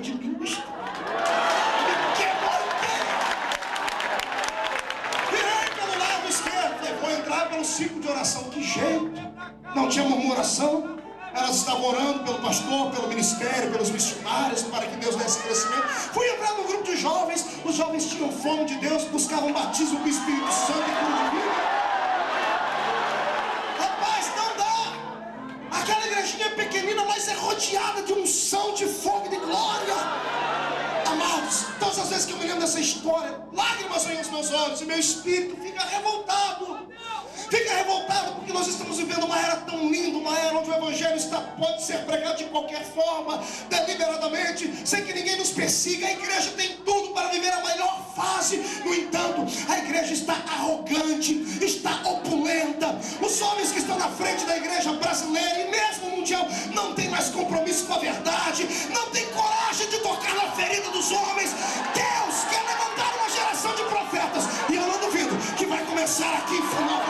de línguas. Me quebrou inteiro. Virei pelo lado esquerdo. Falei, vou entrar pelo ciclo de oração. Que jeito. Não tinha murmuração. Elas estavam orando pelo pastor, pelo ministério, pelos missionários, para que Deus desse crescimento. Fui entrar no grupo de jovens. Os jovens tinham fome de Deus, buscavam batismo com o Espírito Santo e cura de vida. Rapaz, não dá. Aquela igrejinha é pequenina, mas é rodeada de unção, de fogo e de glória. Amados, todas as vezes que eu me lembro dessa história, lágrimas vêm aos meus olhos e meu espírito fica revoltado. Fica revoltado porque nós estamos vivendo uma era tão linda, uma era onde o evangelho pode ser pregado de qualquer forma, deliberadamente, sem que ninguém nos persiga. A igreja tem tudo para viver a melhor fase. No entanto, a igreja está arrogante, está opulenta. Os homens que estão na frente da igreja brasileira e mesmo mundial não têm mais compromisso com a verdade, não têm coragem de tocar na ferida dos homens. Deus quer levantar uma geração de profetas, e eu não duvido que vai começar aqui em Funópolis.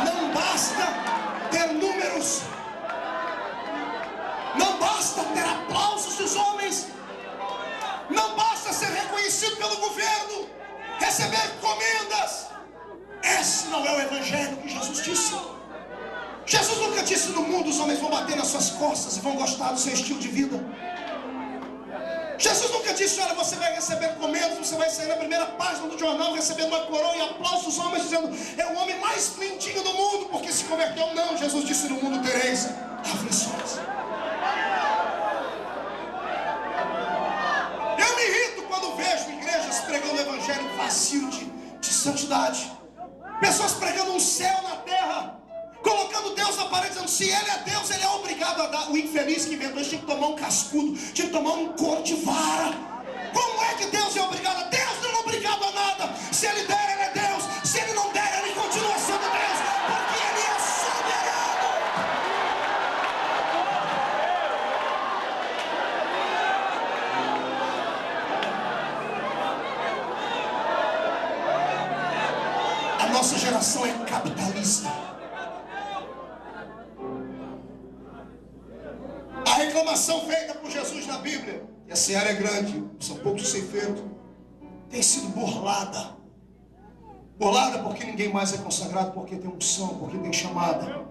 Não basta ter números, não basta ter aplausos dos homens, não basta ser reconhecido pelo governo, receber comendas. Esse não é o evangelho que Jesus disse. Jesus nunca disse: no mundo os homens vão bater nas suas costas e vão gostar do seu estilo de vida. Jesus nunca disse: olha, você vai receber comendas, você vai sair na primeira página do jornal recebendo uma coroa e aplausos dos homens dizendo: é o homem mais lindinho do mundo porque se converteu. Não, Jesus disse: no mundo tereis aflições. Eu me irrito quando vejo igrejas pregando o evangelho vazio de santidade, pessoas pregando um céu na terra, colocando Deus na parede, dizendo: se Ele é Deus, Ele é obrigado a dar. O infeliz que inventou isso tinha que tomar um cascudo, tinha que tomar um couro de vara. Como é que Deus é obrigado a? Deus não é obrigado a nada. Se Ele der, Ele é Deus. Se Ele não der, Ele continua sendo Deus, porque Ele é soberano. A nossa geração é capitalista. A reclamação feita por Jesus na Bíblia, e a seara é grande, são poucos ceifeiros, tem sido burlada. Burlada porque ninguém mais é consagrado porque tem unção, porque tem chamada.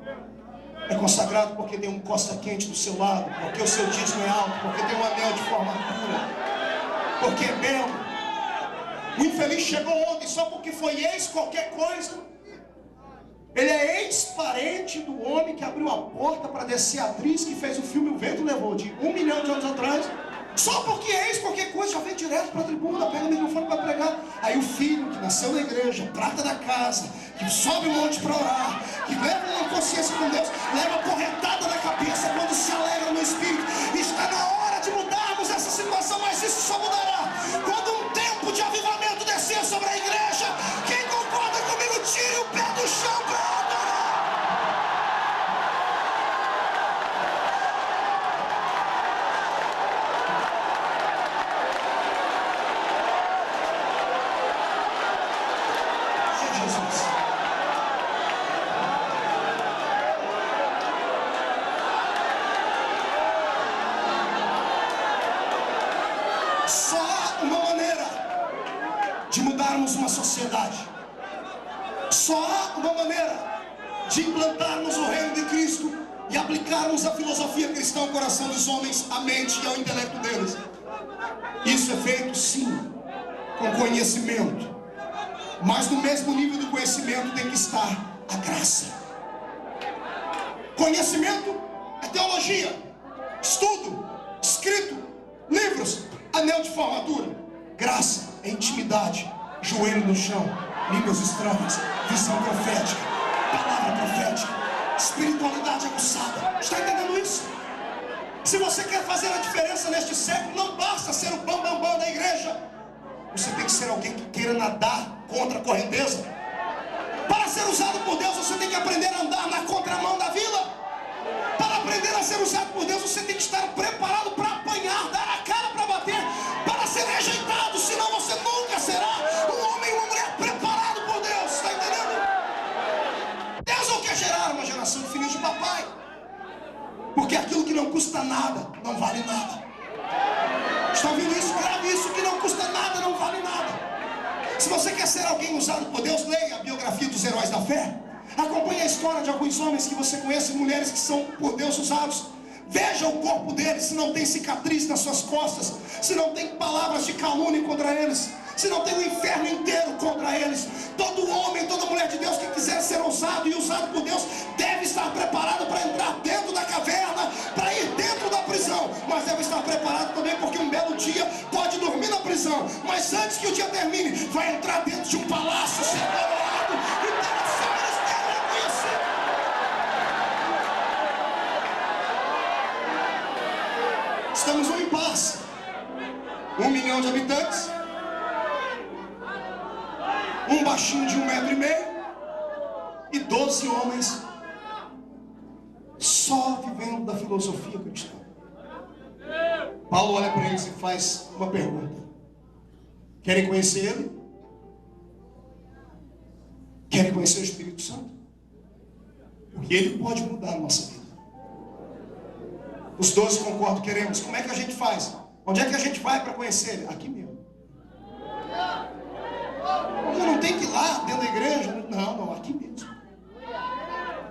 É consagrado porque tem um costa quente do seu lado, porque o seu dízimo é alto, porque tem um anel de formatura, porque é belo. O infeliz chegou ontem só porque foi ex qualquer coisa. Ele é ex-parente do homem que abriu a porta para descer a atriz que fez o filme O Vento Levou, de 1 milhão de anos atrás. Só porque é ex qualquer coisa, já vem direto para a tribuna, pega o microfone para pregar. Aí o filho que nasceu na igreja, prata da casa, que sobe um monte para orar, que leva uma consciência com Deus, leva a correntada na cabeça quando se alegra no Espírito. Está na hora de mudarmos essa situação, mas isso só mudará quando um tempo de avivamento descer sobre a igreja. Quem concorda comigo, tire o pé do chão para adorar. Só há uma maneira de mudarmos uma sociedade. Só há uma maneira de implantarmos o reino de Cristo e aplicarmos a filosofia cristã ao coração dos homens, à mente e ao intelecto deles. Isso é feito, sim, com conhecimento. Mas no mesmo nível do conhecimento tem que estar a graça. Conhecimento é teologia, estudo, escrito, livros, anel de formatura. Graça é intimidade, joelho no chão, línguas estranhas, visão profética, palavra profética, espiritualidade aguçada. Está entendendo isso? Se você quer fazer a diferença neste século, não basta ser o bambambam da igreja. Você tem que ser alguém que queira nadar contra a correnteza. Para ser usado por Deus, você tem que aprender a andar na contramão da vida. Para aprender a ser usado por Deus, você tem que estar preparado para apanhar, dar a cara para bater, para ser rejeitado. Senão você nunca será um homem e uma mulher preparado custa nada, não vale nada. Está ouvindo isso? Grave isso, que não custa nada, não vale nada. Se você quer ser alguém usado por Deus, leia a biografia dos heróis da fé. Acompanhe a história de alguns homens que você conhece, mulheres que são por Deus usados. Veja o corpo deles, se não tem cicatriz nas suas costas, se não tem palavras de calúnia contra eles, se não tem o inferno inteiro contra eles. Todo homem, toda mulher de Deus que quiser ser usado e usado por Deus, deve estar preparado para entrar dentro da caverna, para ir dentro da prisão. Mas deve estar preparado também, porque um belo dia pode dormir na prisão, mas antes que o dia termine, vai entrar dentro de um palácio, ser coroado e ter o seu ministério reconhecido. Estamos num impasse. 1 milhão de habitantes, um baixinho de 1,5 metro e 12 homens só vivendo da filosofia cristã. Paulo olha para eles e faz uma pergunta: querem conhecer ele? Querem conhecer o Espírito Santo? Porque ele pode mudar a nossa vida. Os 12 concordam, queremos. Como é que a gente faz? Onde é que a gente vai para conhecer ele? Aqui mesmo. Eu não tenho que ir lá dentro da igreja. Não, aqui mesmo.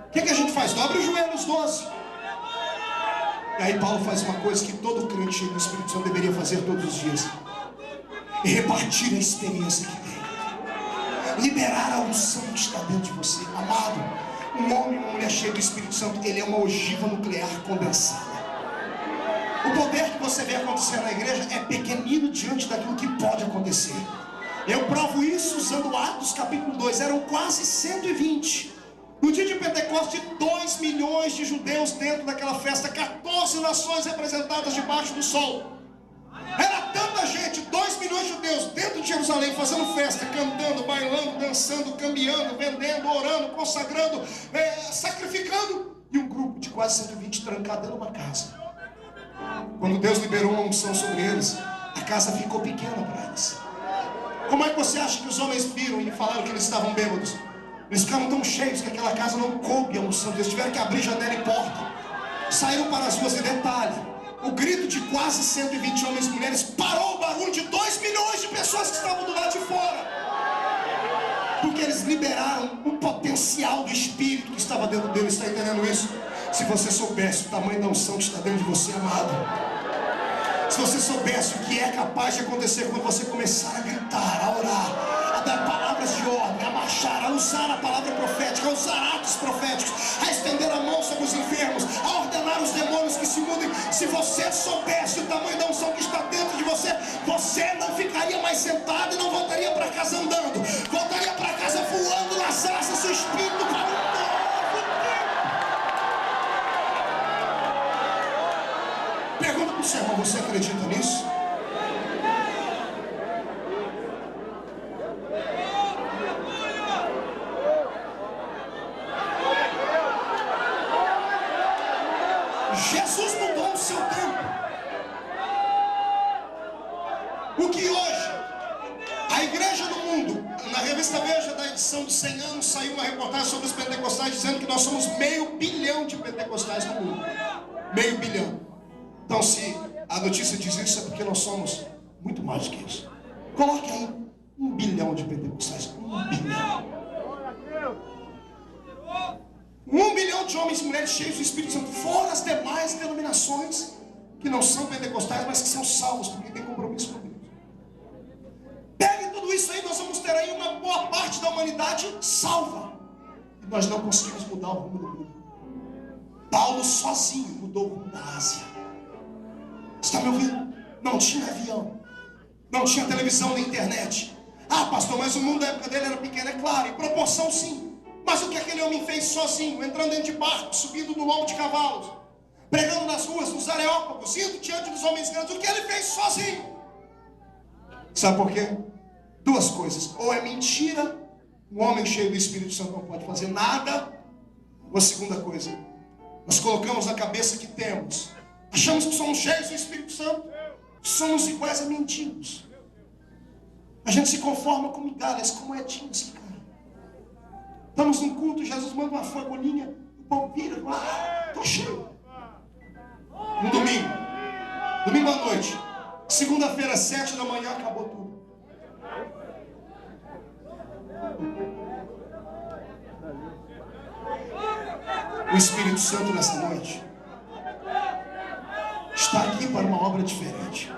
O que a gente faz? Dobra os joelhos, 12. E aí Paulo faz uma coisa que todo crente cheio do Espírito Santo deveria fazer todos os dias: e repartir a experiência que tem, liberar a unção que está dentro de você. Amado, um homem e uma mulher cheio do Espírito Santo, ele é uma ogiva nuclear condensada. O poder que você vê acontecer na igreja é pequenino diante daquilo que pode acontecer. Eu provo isso usando Atos capítulo 2. Eram quase 120. No dia de Pentecostes, 2 milhões de judeus dentro daquela festa, 14 nações representadas debaixo do sol. Era tanta gente, 2 milhões de judeus dentro de Jerusalém, fazendo festa, cantando, bailando, dançando, cambiando, vendendo, orando, consagrando, sacrificando. E um grupo de quase 120 trancado dentro de uma casa. Quando Deus liberou uma unção sobre eles, a casa ficou pequena para eles. Como é que você acha que os homens viram e falaram que eles estavam bêbados? Eles ficaram tão cheios que aquela casa não coube a unção. Eles tiveram que abrir janela e porta. Saíram para as ruas. E detalhe, o grito de quase 120 homens e mulheres parou o barulho de 2 milhões de pessoas que estavam do lado de fora. Porque eles liberaram o potencial do Espírito que estava dentro deles. Está entendendo isso? Se você soubesse o tamanho da unção que está dentro de você, amado, se você soubesse o que é capaz de acontecer quando você começar a gritar, a orar, a dar palavras de ordem, a marchar, a usar a palavra profética, a usar atos proféticos, a estender a mão sobre os enfermos, a ordenar os demônios que se mudem. Se você soubesse o tamanho da unção que está dentro de você, você não ficaria mais sentado e não voltaria para casa andando, voltaria para casa voando nas asas do Espírito para um novo tempo. Pergunta para o seu irmão: você acredita nisso? Jesus mudou o seu tempo. O que hoje a igreja do mundo, na revista Veja da edição de 100 anos, saiu uma reportagem sobre os pentecostais dizendo que nós somos 500 milhão de pentecostais no mundo. 500 milhão. Então, se a notícia diz isso, é porque nós somos muito mais do que isso. Coloque aí 1 bilhão de pentecostais. 1 bilhão. 1 bilhão de homens e mulheres cheios do Espírito Santo, fora as demais denominações que não são pentecostais, mas que são salvos, porque têm compromisso com Deus. Pegue tudo isso aí, nós vamos ter aí uma boa parte da humanidade salva. E nós não conseguimos mudar o rumo do mundo. Paulo sozinho mudou o rumo da Ásia. Está me ouvindo? Não tinha avião, não tinha televisão nem internet. Ah, pastor, mas o mundo da época dele era pequeno. É claro, em proporção sim. Mas o que aquele homem fez sozinho, entrando dentro de barco, subindo no lombo de cavalos, pregando nas ruas, nos areópagos, indo diante dos homens grandes, o que ele fez sozinho? Sabe por quê? 2 coisas: ou é mentira, um homem cheio do Espírito Santo não pode fazer nada, ou a segunda coisa, nós colocamos na cabeça que temos, achamos que somos cheios do Espírito Santo, somos iguais a mendigos. A gente se conforma com migalhas, com moedinhas que caem. Estamos num culto, Jesus manda uma fagulhinha, o povo vira, estou cheio. No domingo. Domingo à noite. Segunda-feira, 7 da manhã, acabou tudo. O Espírito Santo nessa noite está aqui para uma obra diferente.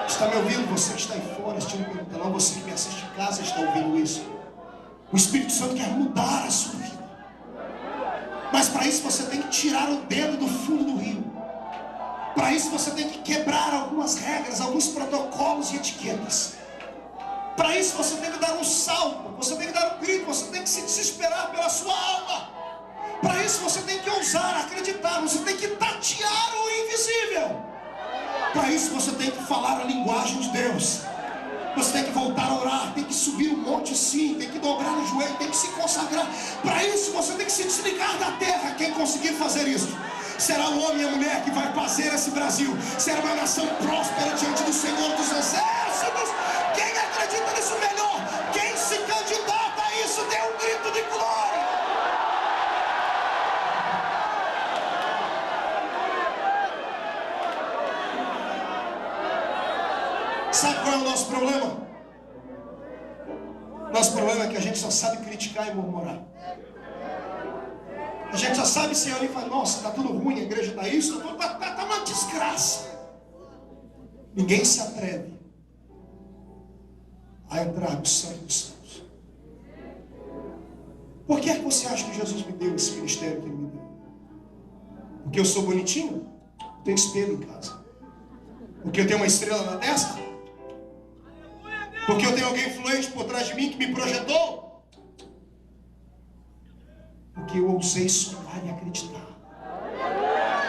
Está me ouvindo? Você que está aí fora, assistindo pelo canal, você que me assiste em casa está ouvindo isso. O Espírito Santo quer mudar a sua vida. Mas para isso você tem que tirar o dedo do fundo do rio. Para isso você tem que quebrar algumas regras, alguns protocolos e etiquetas. Para isso você tem que dar um salto, você tem que dar um grito, você tem que se desesperar pela sua alma. Para isso você tem que ousar acreditar, você tem que tatear o invisível. Para isso você tem que falar a linguagem de Deus. Você tem que voltar a orar, tem que subir um monte sim, tem que dobrar o joelho, tem que se consagrar. Para isso você tem que se desligar da terra. Quem conseguir fazer isso será o homem e a mulher que vai fazer esse Brasil. Será uma nação próspera diante do Senhor dos Exércitos. Quem acredita nisso melhor? Quem se candidata a isso, dê um grito de glória. Sabe qual é o nosso problema? Nosso problema é que a gente só sabe criticar e murmurar. A gente só sabe se olhar e falar, nossa, está tudo ruim, a igreja está isso, está uma desgraça. Ninguém se atreve a entrar no Santo dos Santos. Por que é que você acha que Jesus me deu esse ministério que Ele me deu? Porque eu sou bonitinho? Eu tenho espelho em casa. Porque eu tenho uma estrela na testa? Porque eu tenho alguém influente por trás de mim que me projetou? Porque eu ousei sonhar e acreditar.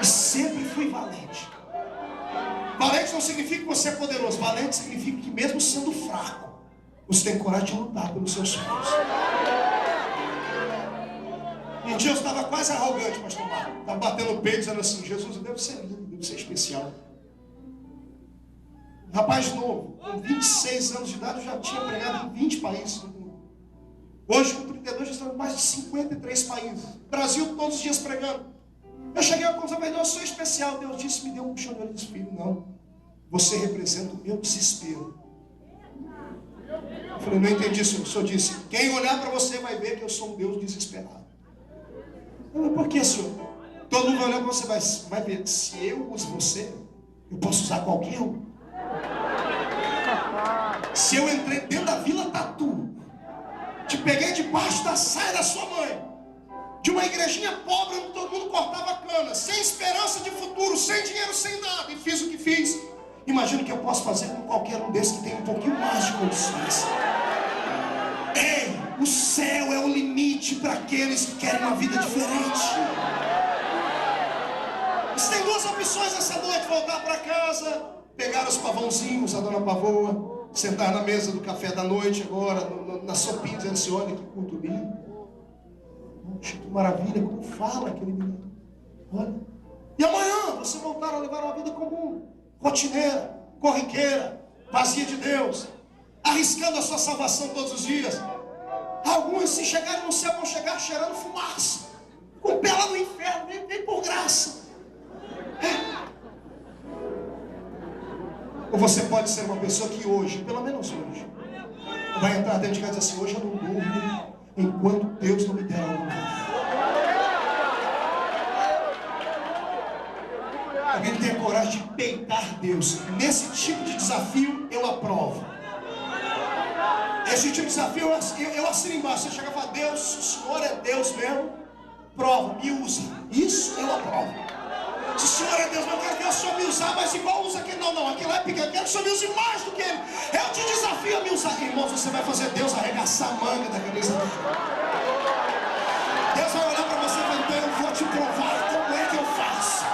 E sempre fui valente. Valente não significa que você é poderoso. Valente significa que mesmo sendo fraco, você tem coragem de lutar pelos seus sonhos. Um dia eu estava quase arrogante, pastor Marco. Estava batendo o peito dizendo assim, Jesus, eu devo ser lindo, devo ser especial. Rapaz novo, com 26 anos de idade, eu já tinha pregado em 20 países do mundo. Hoje, com 32, já estamos em mais de 53 países. Brasil, todos os dias pregando. Eu cheguei a conclusão, mas eu sou especial. Deus disse, me deu um puxão de orelha e disse, filho, não. Você representa o meu desespero. Eu falei, não entendi isso. O senhor disse, quem olhar para você vai ver que eu sou um Deus desesperado. Eu falei, por que, senhor? Todo mundo vai olhar para você, vai ver. Se eu uso você, eu posso usar qualquer um. Se eu entrei dentro da Vila Tatu, te peguei debaixo da saia da sua mãe, de uma igrejinha pobre onde todo mundo cortava cana, sem esperança de futuro, sem dinheiro, sem nada, e fiz o que fiz, imagino que eu posso fazer com qualquer um desses que tem um pouquinho mais de condições. Ei, o céu é o limite para aqueles que querem uma vida diferente. Você tem duas opções essa noite: voltar para casa, pegar os pavãozinhos, a dona Pavoa, sentar na mesa do café da noite agora, na sopinha, dizendo assim, olha que culto lindo. Poxa, que maravilha, como fala aquele menino. Olha. E amanhã você voltar a levar uma vida comum, rotineira, corriqueira, vazia de Deus, arriscando a sua salvação todos os dias. Alguns, se chegarem no céu, vão chegar cheirando fumaça, com o pé lá no inferno, vem por graça. Ou você pode ser uma pessoa que hoje, pelo menos hoje, vai entrar dentro de casa e dizer assim, hoje eu não durmo enquanto Deus não me der algo novo. Alguém que tenha coragem de peitar Deus. Nesse tipo de desafio eu aprovo. Esse tipo de desafio eu assino embaixo. Você chega e fala, Deus, o Senhor é Deus mesmo, prova, me usa. Isso eu aprovo. Se o Senhor é Deus, eu quero que o Senhor me usar, mas igual usa aquele. Não, aquele é pequeno. Eu quero que o Senhor me use mais do que ele. Eu te desafio a me usar. Irmão, você vai fazer Deus arregaçar a manga da cabeça dele. Deus vai olhar para você e vai dizer, eu vou te provar como é que eu faço.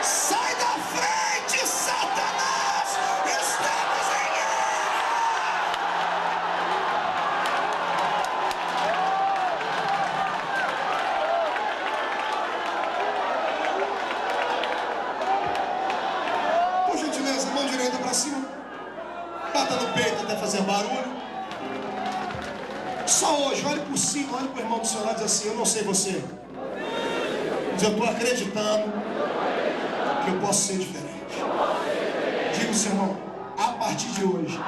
Sai da frente, Satanás! Estamos em guerra! Por gentileza, mão direita para cima. Bata no peito até fazer barulho. Só hoje, olhe por cima, olhe para o irmão do seu lado e diz assim, eu não sei você, Mas eu estou acreditando que eu posso ser diferente. Diga o seu irmão, a partir de hoje,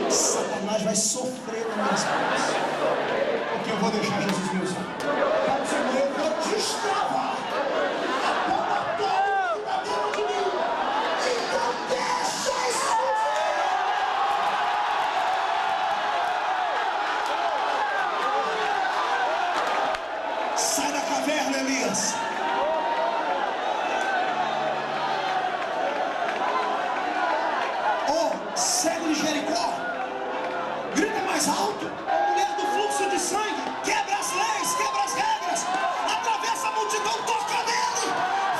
Satanás vai sofrer nas minhas mãos, porque eu vou deixar Jesus me usar. Fala, Senhor, eu vou destravar a bomba toda que está dentro de mim, e não deixa isso. Sai da caverna, Elias. Cego de Jericó, grita mais alto. A mulher do fluxo de sangue quebra as leis, quebra as regras, atravessa a multidão, toca nele,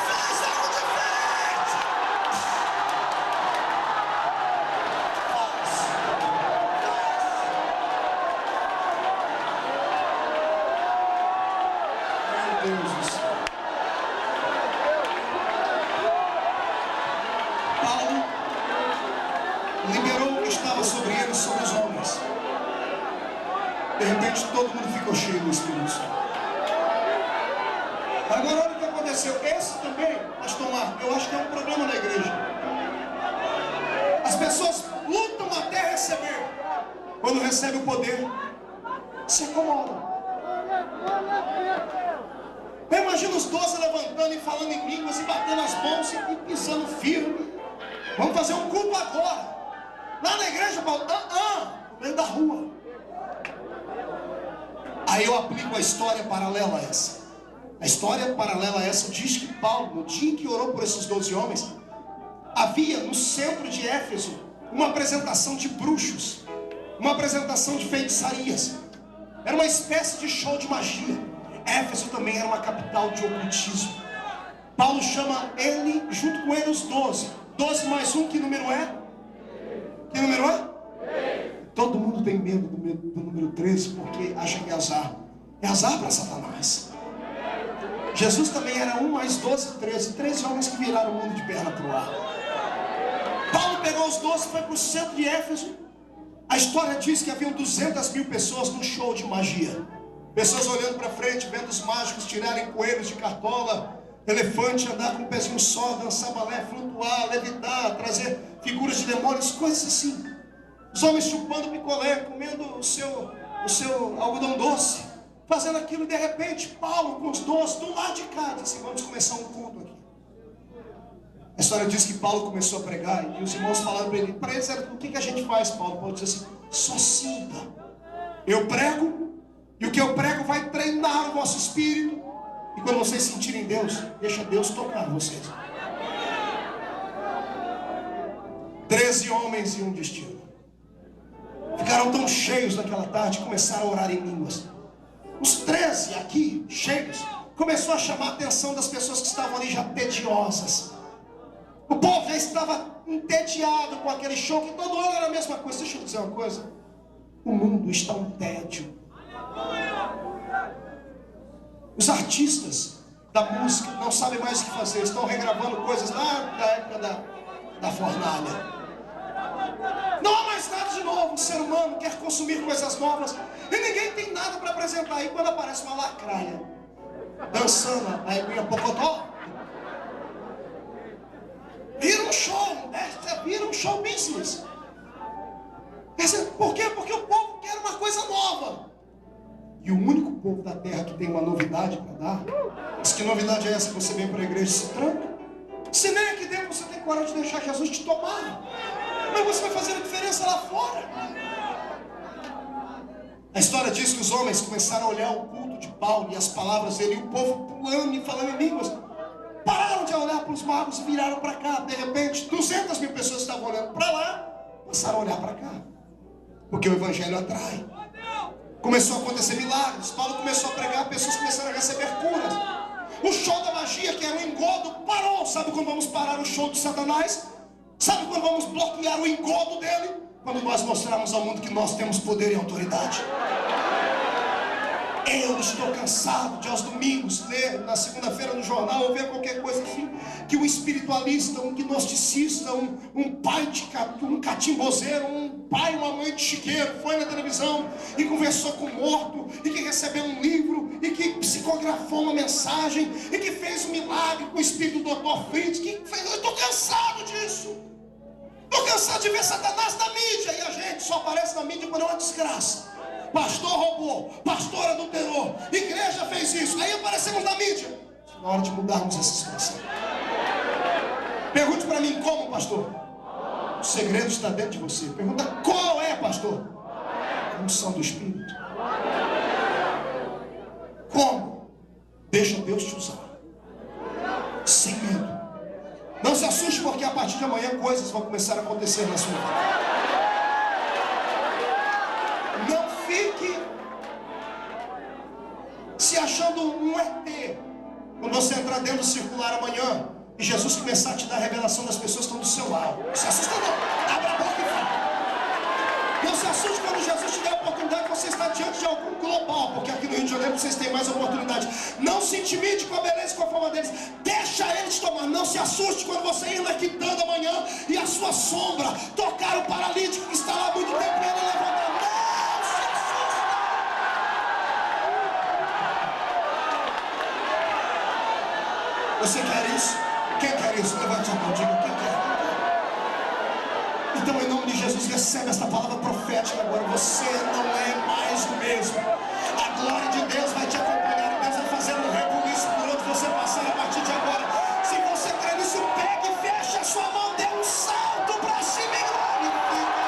faz algo diferente. Meu Deus do céu. Paulo liberou o que estava sobre eles, sobre os homens. De repente todo mundo ficou cheio do Espírito Santo. Agora olha o que aconteceu. Esse também, pastor Marco, eu acho que é um problema na igreja. As pessoas lutam até receber. Quando recebe o poder, se acomodam. Eu imagino os 12 levantando e falando em línguas e batendo as mãos e pisando firme. Vamos fazer um culto agora. Lá na igreja, Paulo, no meio da rua. Aí eu aplico a história paralela a essa. A história paralela a essa diz que Paulo, no dia em que orou por esses 12 homens, havia no centro de Éfeso uma apresentação de bruxos, uma apresentação de feitiçarias. Era uma espécie de show de magia. Éfeso também era uma capital de ocultismo. Paulo chama ele, junto com ele, os 12. 12 mais 1, que número é? Que número é? Todo mundo tem medo do número 13, porque acha que é azar. É azar para Satanás. Jesus também era 1 mais 12, 13. 13 homens que viraram o mundo de perna para o ar. Paulo pegou os 12 e foi para o centro de Éfeso. A história diz que haviam 200 mil pessoas num show de magia. Pessoas olhando para frente, vendo os mágicos tirarem coelhos de cartola, elefante andar com um pezinho só, dançar balé, flutuar, levitar, trazer figuras de demônios, coisas assim. Os homens chupando picolé, comendo o seu algodão doce, fazendo aquilo, e de repente Paulo com os 12 do lado de cá disse assim: vamos começar um culto aqui. A história diz que Paulo começou a pregar e os irmãos falaram para eles, o que a gente faz, Paulo? Paulo disse assim: só sinta. Eu prego, e o que eu prego vai treinar o vosso espírito. E quando vocês sentirem Deus, deixa Deus tocar vocês. 13 homens e um destino. Ficaram tão cheios naquela tarde, começaram a orar em línguas. Os 13 aqui, cheios, começou a chamar a atenção das pessoas que estavam ali já tediosas. O povo já estava entediado com aquele show, que todo ano era a mesma coisa. Deixa eu dizer uma coisa: o mundo está um tédio. Os artistas da música não sabem mais o que fazer. Estão regravando coisas lá da época da fornalha. Não há mais nada de novo. O ser humano quer consumir coisas novas e ninguém tem nada para apresentar. Aí quando aparece uma lacraia dançando a Eguinha Pocotó, vira um show, vira um show business. Por quê? Porque o povo quer uma coisa nova. E o único povo da terra que tem uma novidade para dar, mas que novidade é essa? Que você vem para a igreja e se tranca? Se nem aqui dentro você tem coragem de deixar Jesus te tomar, mas você vai fazer a diferença lá fora. A história diz que os homens começaram a olhar o culto de Paulo e as palavras dele, e o povo pulando e falando em línguas. Pararam de olhar para os magos e viraram para cá. De repente, 200 mil pessoas estavam olhando para lá, passaram a olhar para cá, porque o evangelho atrai. Começou a acontecer milagres. Paulo começou a pregar, pessoas começaram a receber curas. O show da magia, que era um engodo, parou. Sabe quando vamos parar o show de Satanás? Sabe quando vamos bloquear o engodo dele? Quando nós mostrarmos ao mundo que nós temos poder e autoridade. Eu estou cansado de aos domingos ler na segunda-feira no jornal ou ver qualquer coisa assim, que um espiritualista, um gnosticista, um catimbozeiro, um pai, uma mãe de chiqueiro foi na televisão e conversou com o morto, e que recebeu um livro, e que psicografou uma mensagem, e que fez um milagre com o espírito do Dr. Fritz. Eu estou cansado disso. Estou cansado de ver Satanás na mídia, e a gente só aparece na mídia quando é uma desgraça. Pastor roubou, pastor adulterou, igreja fez isso, aí aparecemos na mídia. Na hora de mudarmos essa situação. Pergunte para mim como, pastor? O segredo está dentro de você. Pergunta qual é, pastor? A unção do Espírito. Como? Deixa Deus te usar, sem medo. Não se assuste, porque a partir de amanhã coisas vão começar a acontecer na sua vida. Não fique se achando um ET quando você entrar dentro do circular amanhã e Jesus começar a te dar a revelação das pessoas que estão do seu lado. Não se assusta não, abra a boca e fala. Não se assuste quando Jesus te der a oportunidade de você estar diante de algum global, porque aqui no Rio de Janeiro vocês têm mais oportunidade. Não se intimide com a beleza e com a forma deles, deixa eles tomar. Não se assuste quando você ir aqui dando amanhã e a sua sombra tocar o paralítico que está lá há muito tempo e ele levantar. Você quer isso? Quem quer isso? Levante a mão, diga quem quer. Então, em nome de Jesus, recebe esta palavra profética agora. Você não é mais o mesmo. A glória de Deus vai te acompanhar. Deus vai fazer um rebuliço por onde você passar a partir de agora. Se você crê nisso, pegue e feche a sua mão, dê um salto para cima e glorifica.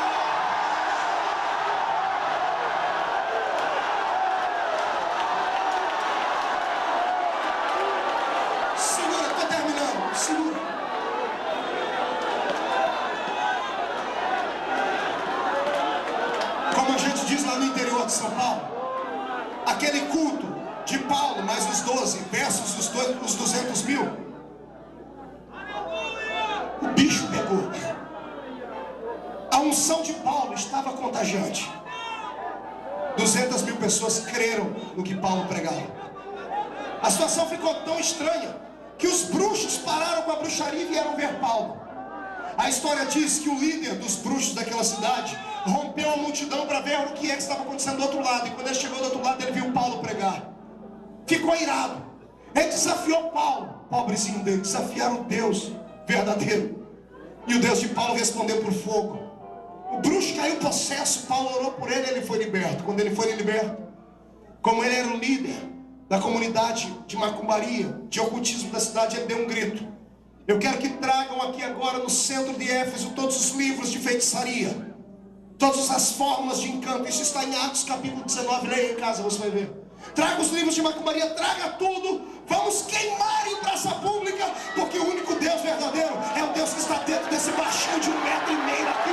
Segura. Como a gente diz lá no interior de São Paulo, aquele culto de Paulo mais os 12 versus os 200 mil, o bicho pegou. A unção de Paulo estava contagiante. 200 mil pessoas creram no que Paulo pregava. A situação ficou tão estranha que os bruxos pararam com a bruxaria e vieram ver Paulo. A história diz que o líder dos bruxos daquela cidade rompeu a multidão para ver o que é que estava acontecendo do outro lado. E quando ele chegou do outro lado, ele viu Paulo pregar. Ficou irado. Ele desafiou Paulo, pobrezinho dele, desafiar o Deus verdadeiro. E o Deus de Paulo respondeu por fogo. O bruxo caiu possesso, Paulo orou por ele e ele foi liberto. Quando ele foi liberto, como ele era o líder da comunidade de macumbaria, de ocultismo da cidade, ele deu um grito. Eu quero que tragam aqui agora no centro de Éfeso todos os livros de feitiçaria, todas as fórmulas de encanto. Isso está em Atos capítulo 19, leia em casa, você vai ver. Traga os livros de macumbaria, traga tudo. Vamos queimar em praça pública, porque o único Deus verdadeiro é o Deus que está dentro desse baixinho de 1,5 metro aqui.